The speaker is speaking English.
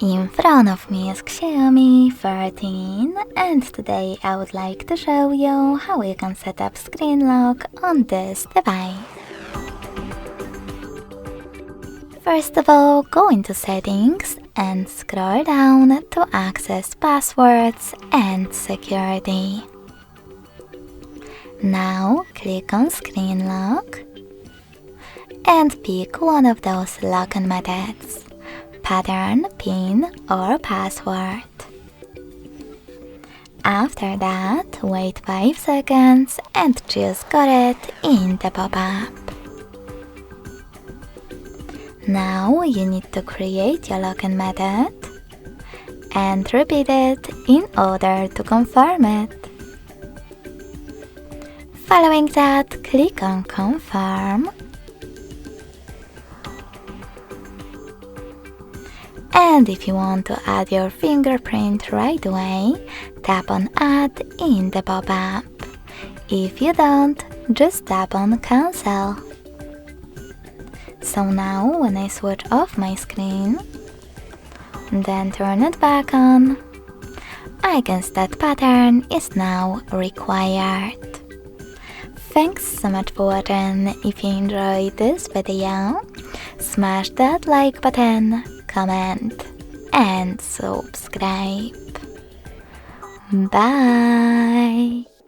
In front of me is XIAOMI 13 and today I would like to show you how you can set up screen lock on this device. First of all, go into settings and scroll down to access passwords and security. Now click on screen lock and pick one of those login methods. Pattern, PIN or password. After that, wait 5 seconds and choose Got it in the pop-up. Now you need to create your login method and repeat it in order to confirm it. Following that, click on Confirm. And if you want to add your fingerprint right away, tap on Add in the pop-up. If you don't, just tap on Cancel. So now when I switch off my screen, then turn it back on, I guess that pattern is now required. Thanks so much for watching. If you enjoyed this video, smash that like button, comment and subscribe. Bye!